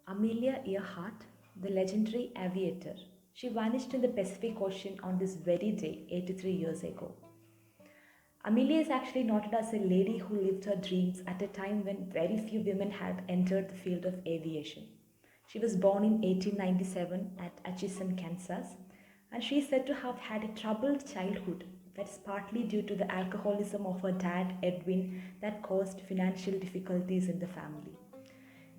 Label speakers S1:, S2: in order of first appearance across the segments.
S1: Amelia Earhart, the legendary aviator, she vanished in the Pacific Ocean on this very day 83 years ago. Amelia is actually noted as a lady who lived her dreams at a time when very few women had entered the field of aviation. She was born in 1897 at Atchison, Kansas, and she is said to have had a troubled childhood that is partly due to the alcoholism of her dad, Edwin, that caused financial difficulties in the family.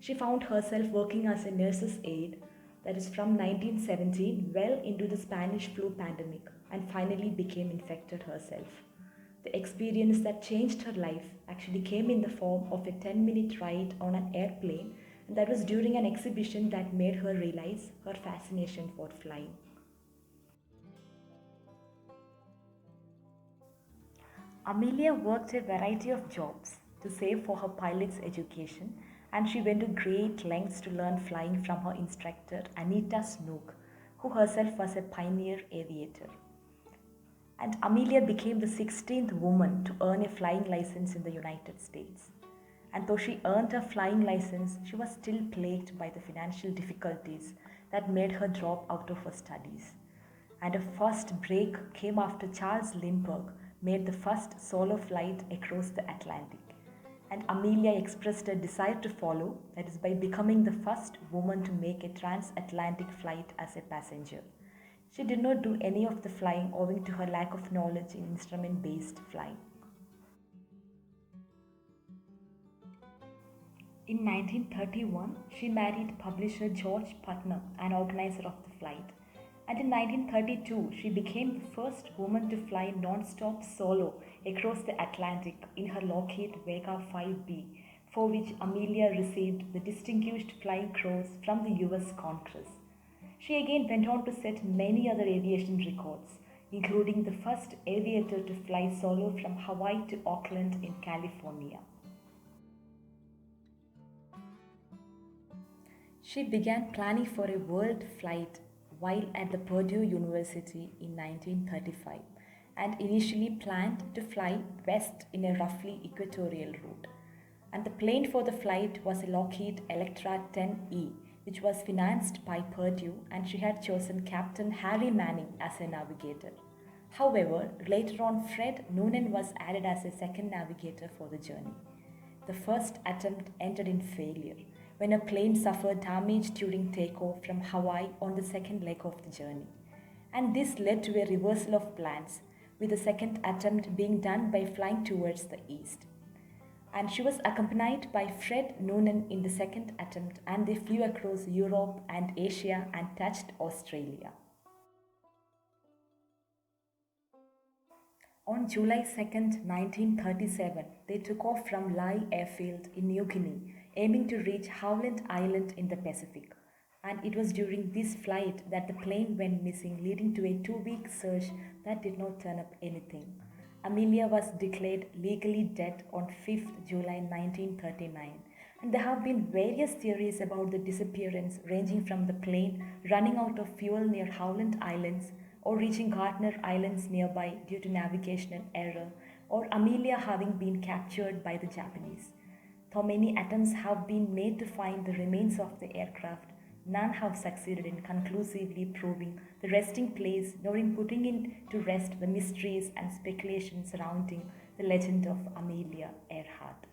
S1: She found herself working as a nurse's aide, that is from 1917 well into the Spanish flu pandemic, and finally became infected herself. The experience that changed her life actually came in the form of a 10-minute ride on an airplane, and that was during an exhibition that made her realize her fascination for flying. Amelia worked a variety of jobs to save for her pilot's education, and she went to great lengths to learn flying from her instructor, Anita Snook, who herself was a pioneer aviator. And Amelia became the 16th woman to earn a flying license in the United States. And though she earned her flying license, she was still plagued by the financial difficulties that made her drop out of her studies. And her first break came after Charles Lindbergh made the first solo flight across the Atlantic. And Amelia expressed a desire to follow, that is, by becoming the first woman to make a transatlantic flight as a passenger. She did not do any of the flying owing to her lack of knowledge in instrument based flying. In 1931, she married publisher George Putnam, an organizer of the flight. And in 1932, she became the first woman to fly non-stop solo across the Atlantic in her Lockheed Vega 5B, for which Amelia received the Distinguished Flying Cross from the US Congress. She again went on to set many other aviation records, including the first aviator to fly solo from Hawaii to Oakland in California. She began planning for a world flight while at the Purdue University in 1935 and initially planned to fly west in a roughly equatorial route. And the plane for the flight was a Lockheed Electra 10E, which was financed by Purdue, and she had chosen Captain Harry Manning as a navigator. However, later on, Fred Noonan was added as a second navigator for the journey. The first attempt ended in failure when a plane suffered damage during takeoff from Hawaii on the second leg of the journey. And this led to a reversal of plans, with the second attempt being done by flying towards the east. And she was accompanied by Fred Noonan in the second attempt, and they flew across Europe and Asia and touched Australia. On July 2nd, 1937, they took off from Lae Airfield in New Guinea, aiming to reach Howland Island in the Pacific. And it was during this flight that the plane went missing, leading to a 2-week search that did not turn up anything. Amelia was declared legally dead on 5th July 1939. And there have been various theories about the disappearance, ranging from the plane running out of fuel near Howland Islands or reaching Gardner Islands nearby due to navigational error, or Amelia having been captured by the Japanese. Though many attempts have been made to find the remains of the aircraft, none have succeeded in conclusively proving the resting place nor in putting to rest the mysteries and speculation surrounding the legend of Amelia Earhart.